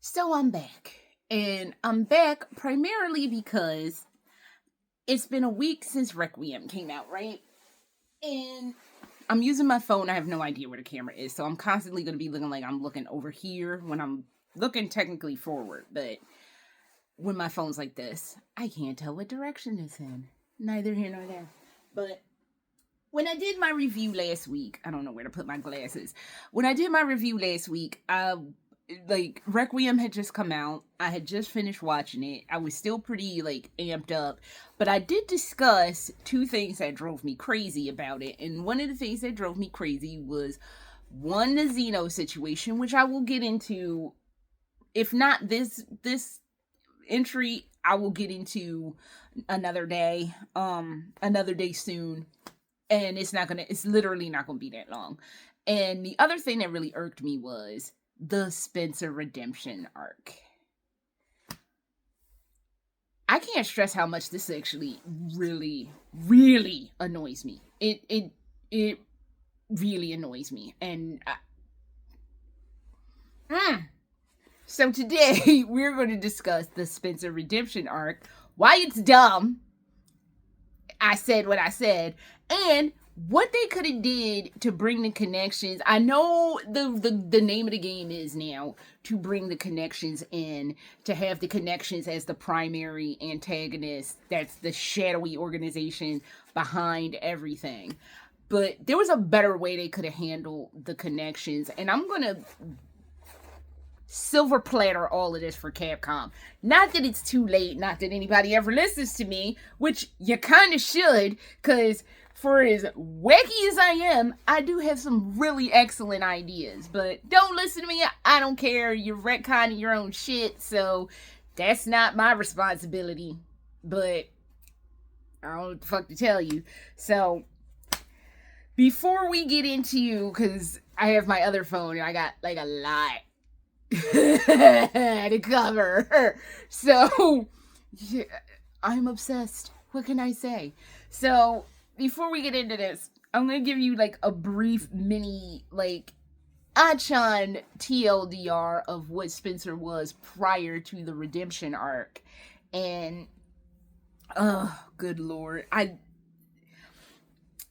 So I'm back. And I'm back primarily because it's been a week since Requiem came out, right? And I'm using my phone. I have no idea where the camera is. So I'm constantly going to be looking like I'm looking over here when I'm looking technically forward. But when my phone's like this, I can't tell what direction it's in. Neither here nor there. But when I did my review last week, I don't know where to put my glasses. When I did my review last week, Requiem had just come out. I had just finished watching it. I was still pretty amped up, but I did discuss two things that drove me crazy about it. And one of the things that drove me crazy was one, the Xeno situation, which I will get into. If not this entry, I will get into another day soon. And it's literally not gonna be that long. And the other thing that really irked me was the Spencer redemption arc. I can't stress how much this actually really, really annoys me. It really annoys me. And so today we're going to discuss the Spencer redemption arc, why it's dumb, I said what I said, and what they could have did to bring the connections. I know the name of the game is now to bring the connections in, to have the connections as the primary antagonist. That's the shadowy organization behind everything. But there was a better way they could have handled the connections, and I'm gonna silver platter all of this for Capcom. Not that it's too late, not that anybody ever listens to me, which you kind of should, because for as wacky as I am, I do have some really excellent ideas. But don't listen to me, I don't care. You're retconning your own shit, so that's not my responsibility. But I don't know what the fuck to tell you. So before we get into, because I have my other phone and I got a lot to cover. So yeah, I'm obsessed. What can I say? So before we get into this, I'm gonna give you a brief mini Achan TLDR of what Spencer was prior to the redemption arc. And good lord.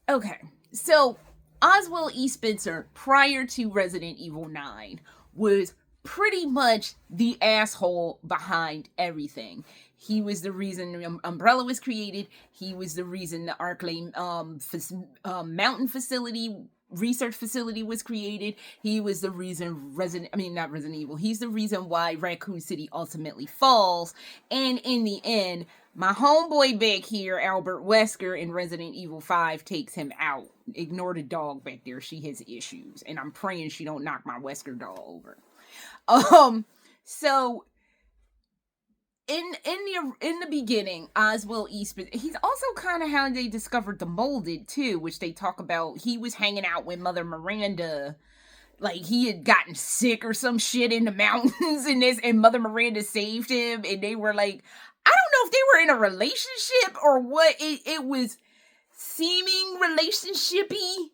Okay. So Oswald E. Spencer, prior to Resident Evil 9, was pretty much the asshole behind everything. He was the reason Umbrella was created. He was the reason the Arklay mountain research facility was created. He was the reason not Resident Evil. He's the reason why Raccoon City ultimately falls. And in the end, my homeboy back here, Albert Wesker, in Resident Evil 5 takes him out. Ignore the dog back there. She has issues. And I'm praying she don't knock my Wesker doll over. So in the beginning, Oswald E. Spencer, he's also kind of how they discovered the molded too, which they talk about. He was hanging out with Mother Miranda, he had gotten sick or some shit in the mountains, and Mother Miranda saved him, and they were I don't know if they were in a relationship or what. It was seeming relationshipy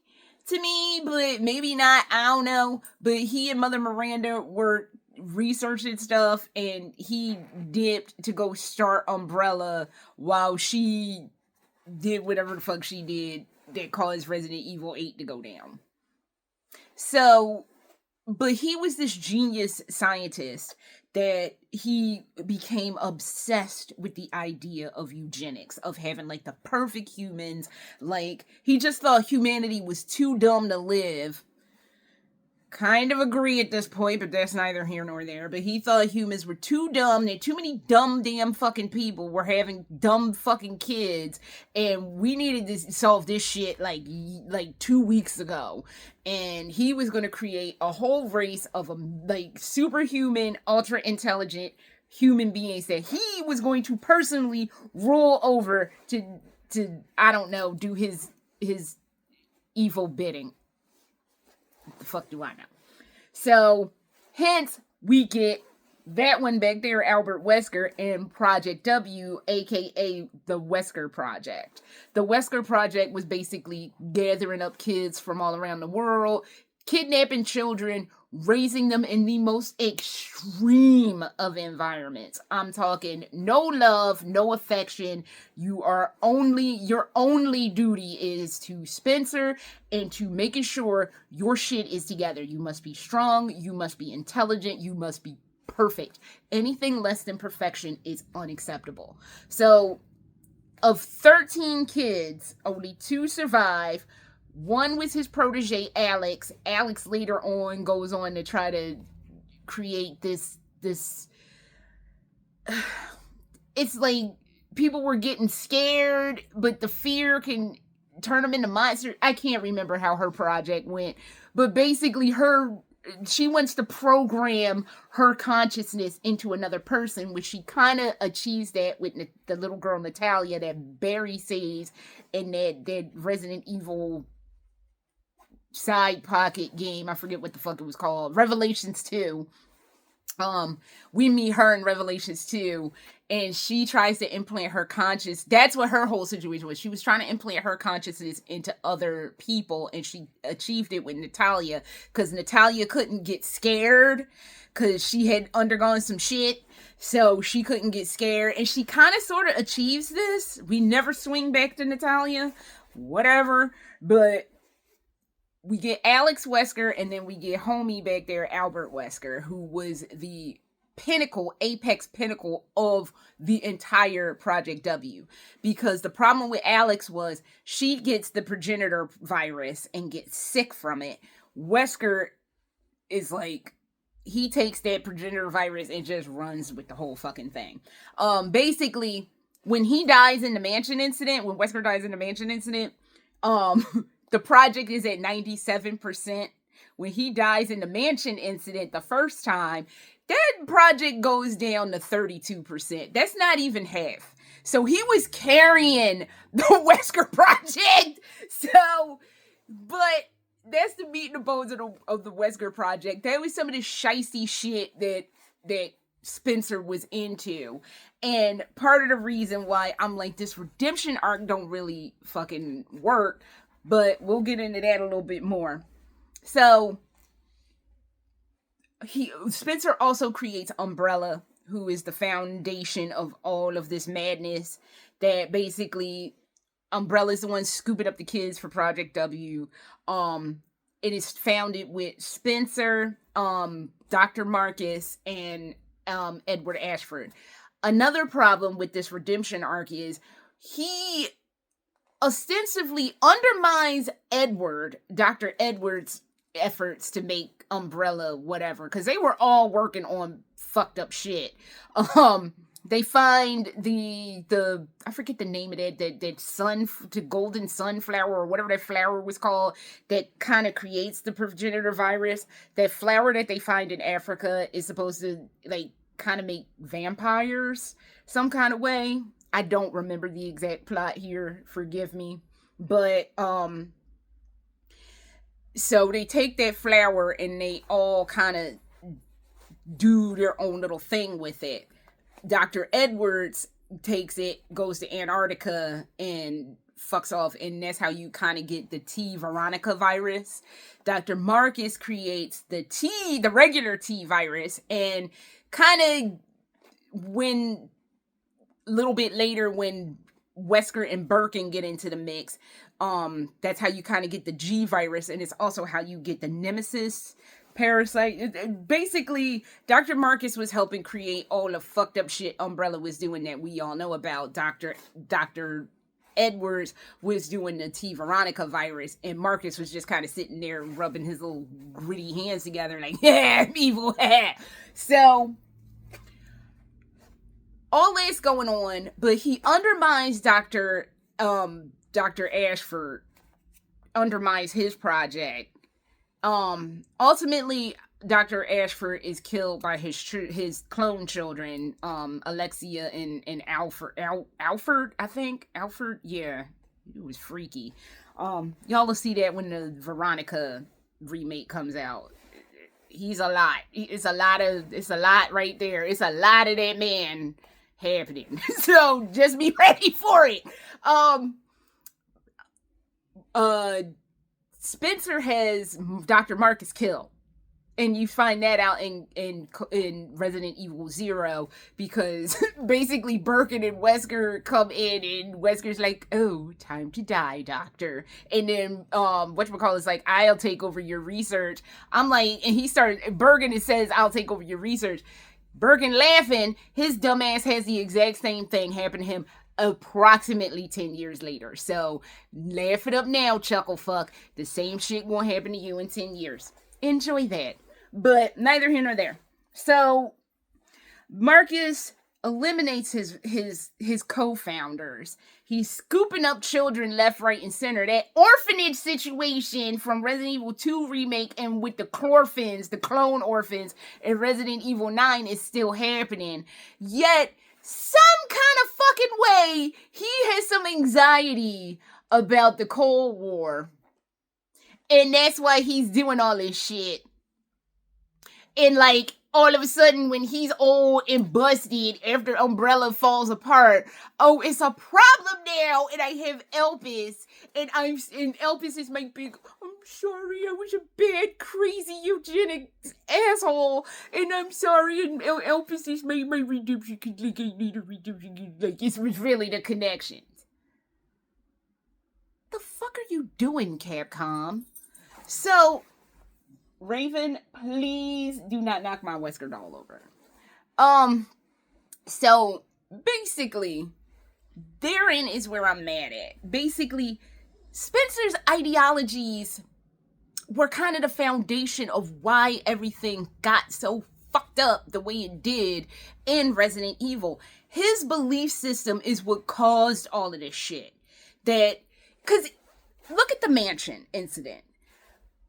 to me, but maybe not. I don't know. But he and Mother Miranda were researching stuff, and he dipped to go start Umbrella while she did whatever the fuck she did that caused Resident Evil 8 to go down. So, but he was this genius scientist that he became obsessed with the idea of eugenics, of having the perfect humans. He just thought humanity was too dumb to live. Kind of agree at this point, but that's neither here nor there. But he thought humans were too dumb. That too many dumb damn fucking people were having dumb fucking kids, and we needed to solve this shit like 2 weeks ago. And he was going to create a whole race of superhuman, ultra intelligent human beings that he was going to personally roll over to I don't know, do his evil bidding. What the fuck do I know? So, hence, we get that one back there, Albert Wesker, and Project W, aka the Wesker Project. The Wesker Project was basically gathering up kids from all around the world, kidnapping children, raising them in the most extreme of environments. I'm talking no love, no affection. Your only duty is to Spencer and to making sure your shit is together. You must be strong, you must be intelligent, you must be perfect. Anything less than perfection is unacceptable. So, of 13 kids, only 2 survive. One was his protege, Alex. Alex later on goes on to try to create this it's like people were getting scared, but the fear can turn them into monsters. I can't remember how her project went, but basically she wants to program her consciousness into another person, which she kind of achieves that with the little girl Natalia that Barry saves in that Resident Evil side pocket game. I forget what the fuck it was called. Revelations 2. We meet her in Revelations 2, and she tries to implant her conscious. That's what her whole situation was. She was trying to implant her consciousness into other people, and she achieved it with Natalia, because Natalia couldn't get scared, because she had undergone some shit, so she couldn't get scared, and she kind of sort of achieves this. We never swing back to Natalia, whatever, but we get Alex Wesker, and then we get homie back there, Albert Wesker, who was the apex pinnacle of the entire Project W. Because the problem with Alex was she gets the progenitor virus and gets sick from it. Wesker is like, he takes that progenitor virus and just runs with the whole fucking thing. Basically, when he dies in the mansion incident, when Wesker dies in the mansion incident, the project is at 97%. When he dies in the mansion incident the first time, that project goes down to 32%. That's not even half. So he was carrying the Wesker project. So, but that's the meat and the bones of the Wesker project. That was some of the shicey shit that Spencer was into. And part of the reason why I'm like, this redemption arc don't really fucking work. But we'll get into that a little bit more. So, Spencer also creates Umbrella, who is the foundation of all of this madness. That basically, Umbrella is the one scooping up the kids for Project W. It is founded with Spencer, Dr. Marcus, and Edward Ashford. Another problem with this redemption arc is he ostensibly undermines Dr. Edward's efforts to make Umbrella whatever, because they were all working on fucked up shit. They find the I forget the name of that golden sunflower or whatever that flower was called that kind of creates the progenitor virus. That flower that they find in Africa is supposed to like kind of make vampires some kind of way. I don't remember the exact plot here, forgive me. But, so they take that flower and they all kind of do their own little thing with it. Dr. Edwards takes it, goes to Antarctica, and fucks off, and that's how you kind of get the T. Veronica virus. Dr. Marcus creates the regular T virus, and kind of when little bit later when Wesker and Birkin get into the mix, that's how you kind of get the G virus, and it's also how you get the Nemesis parasite. Basically, Dr. Marcus was helping create all the fucked up shit Umbrella was doing that we all know about. Dr. Edwards was doing the T. Veronica virus, and Marcus was just kind of sitting there rubbing his little gritty hands together like, yeah, I'm evil. So all this going on, but he undermines Dr. Ashford, undermines his project. Ultimately, Dr. Ashford is killed by his clone children, Alexia and Alfred, I think. Alfred, yeah. It was freaky. Y'all will see that when the Veronica remake comes out. He's a lot. It's a lot right there. It's a lot of that man happening. So just be ready for it. Spencer has Dr. Marcus killed. And you find that out in Resident Evil 0 because basically Birkin and Wesker come in and Wesker's like, "Oh, time to die, doctor." And then whatchamacallit's like, "I'll take over your research." I'm like, and he started Birkin and says, "I'll take over your research." Birkin laughing, his dumbass has the exact same thing happen to him approximately 10 years later. So laugh it up now, chuckle fuck. The same shit won't happen to you in 10 years. Enjoy that. But neither here nor there. So Marcus eliminates his co-founders. He's scooping up children left, right, and center. That orphanage situation from Resident Evil 2 remake and with the Chlorphins, the clone orphans in Resident Evil 9 is still happening. Yet, some kind of fucking way, he has some anxiety about the Cold War. And that's why he's doing all this shit. And like, all of a sudden, when he's old and busted after Umbrella falls apart, oh, it's a problem now, and I have Elpis, and Elpis is my big, "I'm sorry, I was a bad, crazy, eugenics asshole, and I'm sorry," and Elpis is my redemption, like, I need a redemption, like, it's really the connections. The fuck are you doing, Capcom? So, Raven, please do not knock my Wesker doll over. So basically, therein is where I'm mad at. Basically, Spencer's ideologies were kind of the foundation of why everything got so fucked up the way it did in Resident Evil. His belief system is what caused all of this shit. Because look at the mansion incident.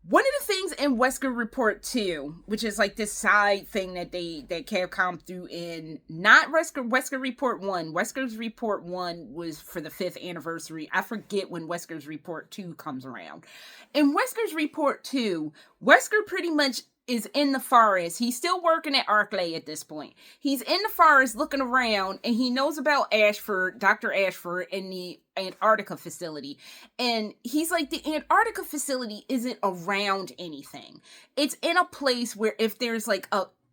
One of the things in Wesker Report 2, which is like this side thing that Capcom threw in, not Wesker Report 1. Wesker's Report 1 was for the 5th anniversary. I forget when Wesker's Report 2 comes around. In Wesker's Report 2, Wesker pretty much is in the forest. He's still working at Arklay at this point. He's in the forest looking around, and he knows about Ashford, Dr. Ashford, in the Antarctica facility. And he's like, the Antarctica facility isn't around anything. It's in a place where if there's like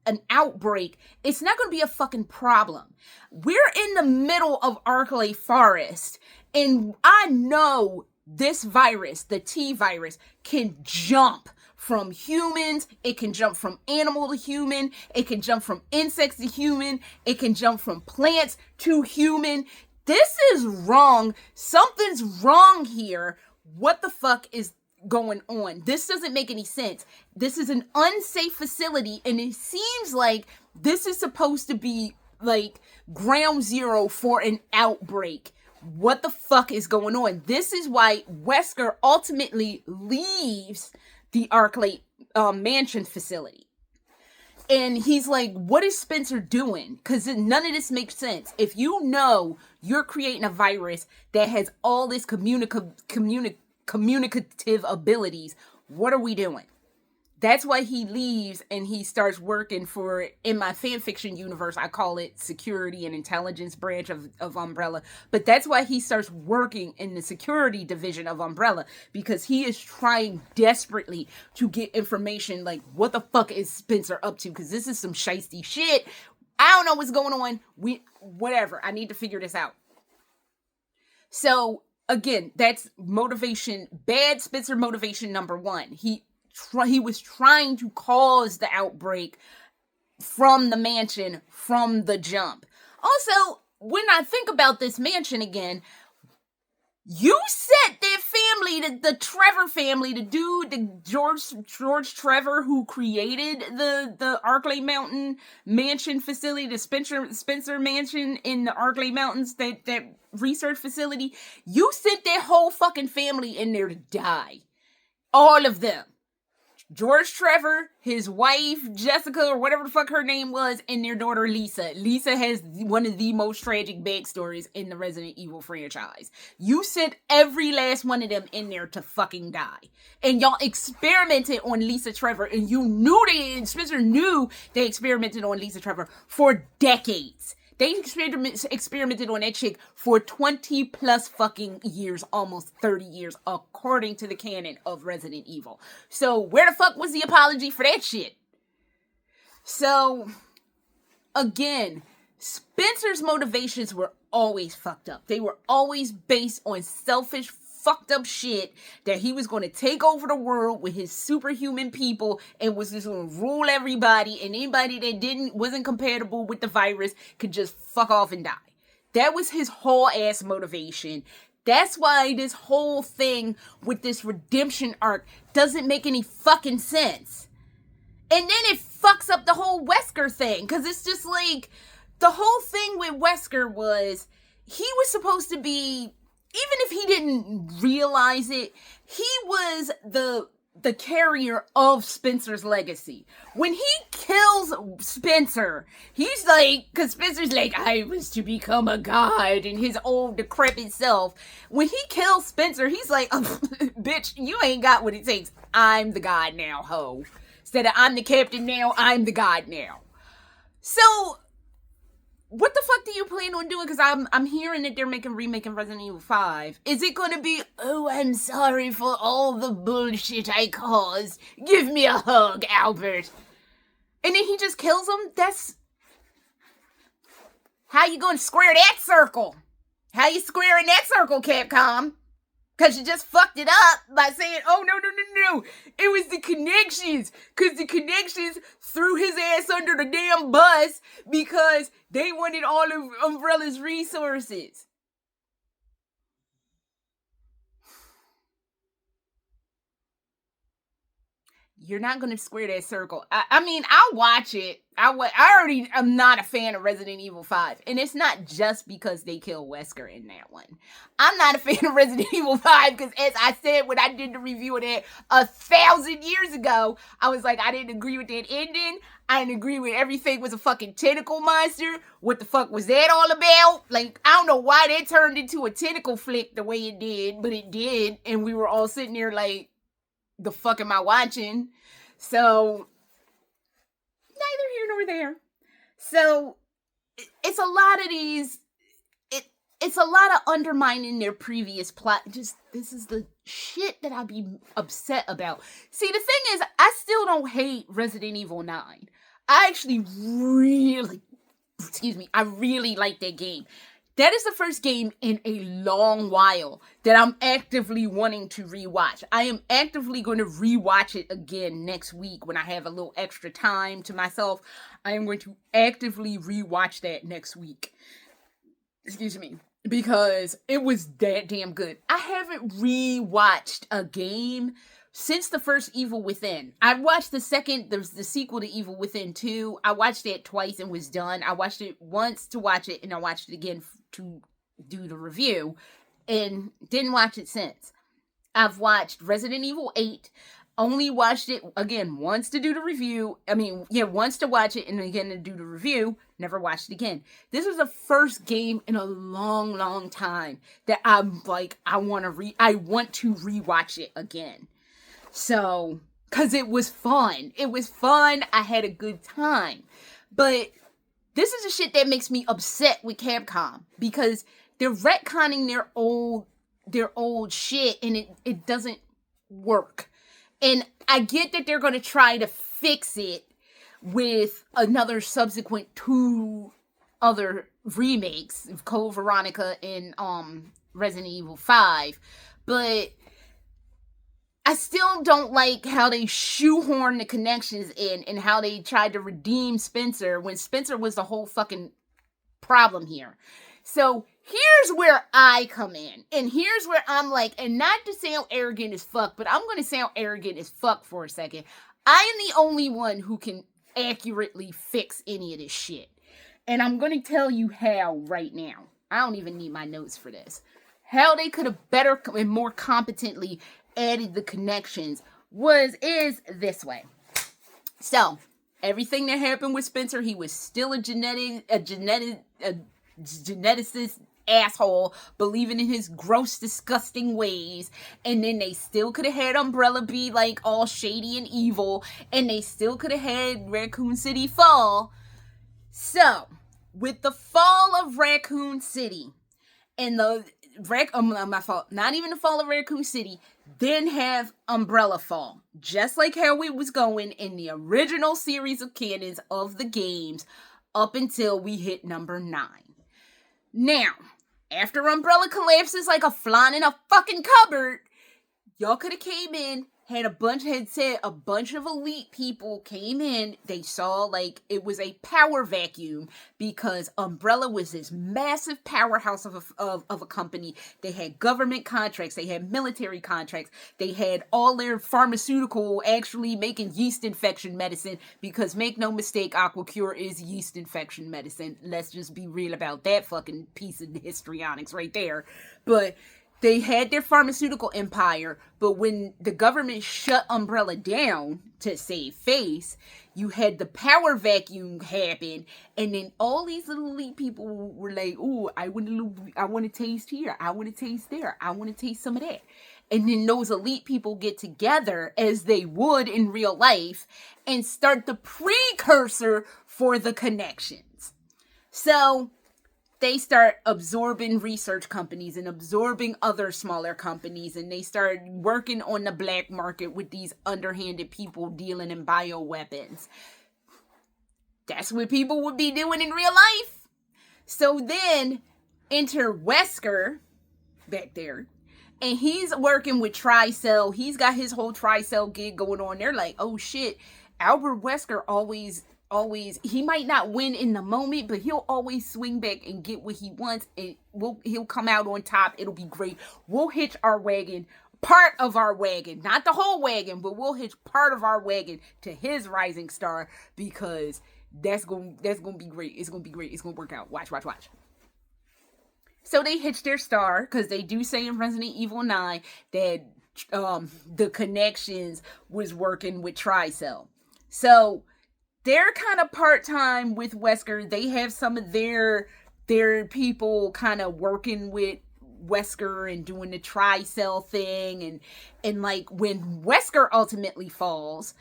an outbreak, it's not going to be a fucking problem. We're in the middle of Arklay Forest, and I know this virus, the T virus, can jump from humans, it can jump from animal to human, it can jump from insects to human, it can jump from plants to human. This is wrong. Something's wrong here. What the fuck is going on? This doesn't make any sense. This is an unsafe facility, and it seems like this is supposed to be like ground zero for an outbreak. What the fuck is going on? This is why Wesker ultimately leaves the Arklay mansion facility. And he's like, what is Spencer doing? Because none of this makes sense. If you know you're creating a virus that has all this communicative abilities, what are we doing? That's why he leaves and he starts working for, in my fanfiction universe, I call it security and intelligence branch of Umbrella. But that's why he starts working in the security division of Umbrella, because he is trying desperately to get information like, what the fuck is Spencer up to? Because this is some shiesty shit. I don't know what's going on. Whatever. I need to figure this out. So, again, that's motivation, bad Spencer motivation number one. He was trying to cause the outbreak from the mansion, from the jump. Also, when I think about this mansion again, you set their family, the Trevor family, the dude, the George Trevor who created the Arklay Mountain mansion facility, the Spencer mansion in the Arklay Mountains, that research facility. You sent their whole fucking family in there to die. All of them. George Trevor, his wife, Jessica, or whatever the fuck her name was, and their daughter, Lisa. Lisa has one of the most tragic backstories in the Resident Evil franchise. You sent every last one of them in there to fucking die. And y'all experimented on Lisa Trevor, and Spencer knew they experimented on Lisa Trevor for decades. They experimented on that chick for 20 plus fucking years, almost 30 years, according to the canon of Resident Evil. So where the fuck was the apology for that shit? So, again, Spencer's motivations were always fucked up. They were always based on selfish, fucked up shit that he was going to take over the world with his superhuman people and was just going to rule everybody, and anybody that wasn't compatible with the virus could just fuck off and die. That was his whole ass motivation. That's why this whole thing with this redemption arc doesn't make any fucking sense. And then it fucks up the whole Wesker thing, because it's just like, the whole thing with Wesker was, he was supposed to be, even if he didn't realize it, he was the carrier of Spencer's legacy. When he kills Spencer, he's like, because Spencer's like, I was to become a god in his old decrepit self. When he kills Spencer, he's like, oh, bitch, you ain't got what it takes. I'm the god now, ho. Instead of I'm the captain now, I'm the god now. So, what the fuck do you plan on doing? Because I'm hearing that they're remaking Resident Evil 5. Is it going to be, oh, I'm sorry for all the bullshit I caused. Give me a hug, Albert. And then he just kills him? That's... How you going to square that circle? How you squaring that circle, Capcom? Because you just fucked it up by saying, oh, no. It was the connections. Because the connections threw his ass under the damn bus because they wanted all of Umbrella's resources. You're not going to square that circle. I mean, I'll watch it. I already am not a fan of Resident Evil 5. And it's not just because they kill Wesker in that one. I'm not a fan of Resident Evil 5 because, as I said when I did the review of that 1,000 years ago, I was like, I didn't agree with that ending. I didn't agree with everything was a fucking tentacle monster. What the fuck was that all about? Like, I don't know why that turned into a tentacle flick the way it did, but it did. And we were all sitting there like, the fuck am I watching? So, neither here nor there. So, it's a lot of these, it's a lot of undermining their previous plot. Just, this is the shit that I'd be upset about. See, the thing is, I still don't hate Resident Evil 9. I actually really like that game. That is the first game in a long while that I'm actively wanting to rewatch. I am actively going to rewatch it again next week when I have a little extra time to myself. I am going to actively rewatch that next week. Excuse me. Because it was that damn good. I haven't rewatched a game since the first Evil Within. I watched the sequel to Evil Within 2. I watched it twice and was done. I watched it once to watch it, and I watched it again to do the review, and didn't watch it since. I've watched Resident Evil 8, only watched it again once to do the review. Once to watch it and again to do the review. Never watched it again. This was the first game in a long, long time that I'm like, I want to rewatch it again. So, because it was fun. It was fun. I had a good time. But this is the shit that makes me upset with Capcom. Because they're retconning their old shit and it doesn't work. And I get that they're going to try to fix it with another subsequent 2 other remakes of Code Veronica and Resident Evil 5. But I still don't like how they shoehorn the connections in and how they tried to redeem Spencer when Spencer was the whole fucking problem here. So here's where I come in. And here's where I'm like, and not to sound arrogant as fuck, but I'm going to sound arrogant as fuck for a second. I am the only one who can accurately fix any of this shit. And I'm going to tell you how right now. I don't even need my notes for this. How they could have better and more competently added the connections is this way. So, everything that happened with Spencer, he was still a geneticist asshole, believing in his gross, disgusting ways, and then they still could have had Umbrella be like all shady and evil, and they still could have had Raccoon City fall. So, with the fall of Raccoon City, and not even the fall of Raccoon City, then have Umbrella fall. Just like how it was going in the original series of canons of the games up until we hit number 9. Now, after Umbrella collapses like a flan in a fucking cupboard, y'all could have came in, had said a bunch of elite people came in. They saw like it was a power vacuum because Umbrella was this massive powerhouse of a company. They had government contracts, they had military contracts, they had all their pharmaceutical actually making yeast infection medicine, because make no mistake, Aquacure is yeast infection medicine. Let's just be real about that fucking piece of histrionics right there. But they had their pharmaceutical empire, but when the government shut Umbrella down to save face, you had the power vacuum happen, and then all these little elite people were like, "Ooh, I want to taste here, I want to taste there, I want to taste some of that." And then those elite people get together, as they would in real life, and start the precursor for the connections. So they start absorbing research companies and absorbing other smaller companies, and they start working on the black market with these underhanded people dealing in bioweapons. That's what people would be doing in real life. So then enter Wesker back there, and he's working with Tricell. He's got his whole Tricell gig going on. They're like, oh shit, Albert Wesker always, he might not win in the moment, but he'll always swing back and get what he wants, and he'll come out on top. It'll be great. We'll hitch our wagon, part of our wagon, not the whole wagon, but we'll hitch part of our wagon to his rising star, because that's gonna be great. It's gonna be great. It's gonna work out. Watch. So they hitch their star, because they do say in Resident Evil 9 that the connections was working with Tricell. So they're kind of part-time with Wesker. They have some of their people kind of working with Wesker and doing the Tricell thing. And like when Wesker ultimately falls,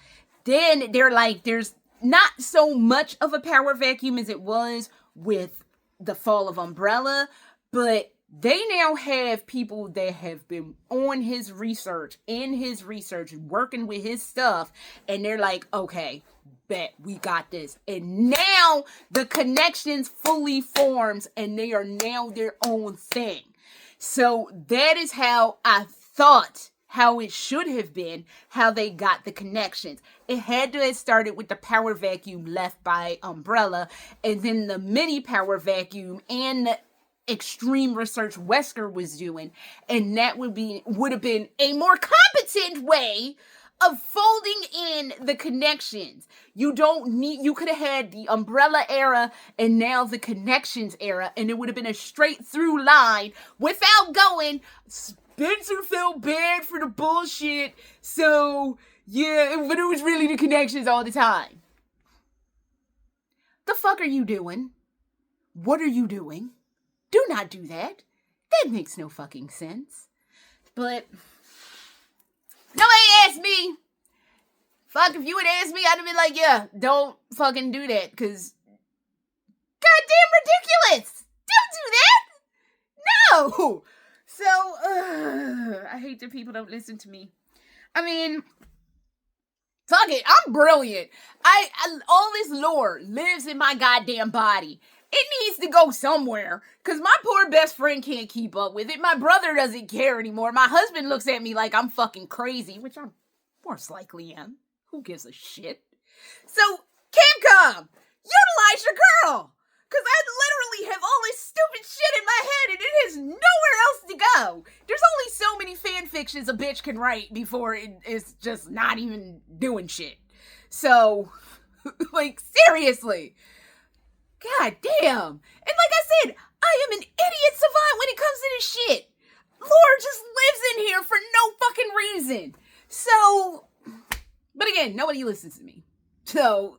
then they're like, there's not so much of a power vacuum as it was with the fall of Umbrella, but they now have people that have been on his research, working with his stuff, and they're like, okay, bet we got this. And now the connections fully forms, and they are now their own thing. So that is how I thought how it should have been, how they got the connections. It had to have started with the power vacuum left by Umbrella, and then the mini power vacuum and the extreme research Wesker was doing, and that would have been a more competent way of folding in the connections. You could have had the Umbrella era and now the connections era, and it would have been a straight through line without going, Spencer felt bad for the bullshit, so yeah, but it was really the connections all the time. The fuck are you doing? What are you doing? Do not do that. That makes no fucking sense. But nobody asked me. Fuck, if you had asked me, I'd have been like, yeah, don't fucking do that, because goddamn ridiculous. Don't do that. No. So, I hate that people don't listen to me. I mean, fuck it, I'm brilliant. I all this lore lives in my goddamn body. It needs to go somewhere, because my poor best friend can't keep up with it. My brother doesn't care anymore. My husband looks at me like I'm fucking crazy, which I most likely am. Who gives a shit? So, Capcom, utilize your girl, because I literally have all this stupid shit in my head, and it has nowhere else to go. There's only so many fan fictions a bitch can write before it's just not even doing shit. So, like, seriously. God damn. And like I said, I am an idiot savant when it comes to this shit. Lore just lives in here for no fucking reason. So, but again, nobody listens to me. So,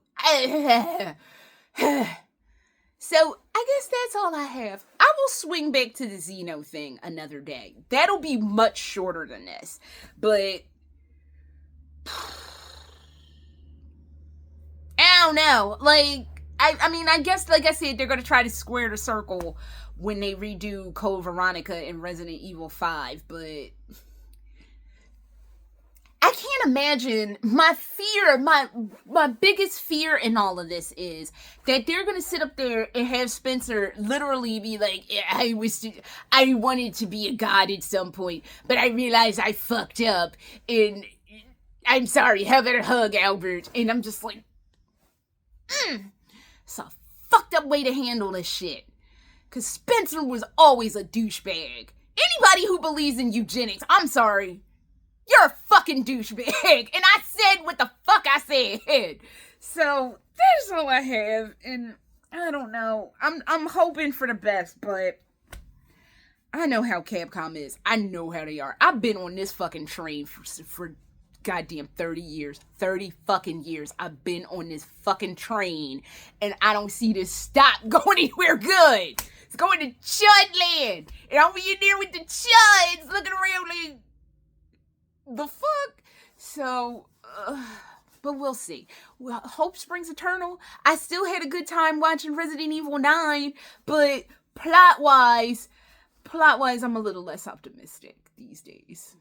so I guess that's all I have. I will swing back to the Xeno thing another day. That'll be much shorter than this. But I don't know. Like, I mean, I guess, like I said, they're going to try to square the circle when they redo Code Veronica in Resident Evil 5, but I can't imagine. My fear, my biggest fear in all of this is that they're gonna sit up there and have Spencer literally be like, yeah, I wanted to be a god at some point, but I realized I fucked up, and I'm sorry, have a hug, Albert. And I'm just like, it's a fucked up way to handle this shit. Cause Spencer was always a douchebag. Anybody who believes in eugenics, I'm sorry, you're a fucking douchebag. And I said what the fuck I said. So that's all I have. And I don't know. I'm hoping for the best, but I know how Capcom is. I know how they are. I've been on this fucking train for goddamn 30 years. 30 fucking years. I've been on this fucking train. And I don't see this stop going anywhere good. It's going to Chud Land. And I'll be in there with the Chuds looking around like, the fuck? So, but we'll see. Well, hope springs eternal. I still had a good time watching Resident Evil 9, but plot-wise, I'm a little less optimistic these days.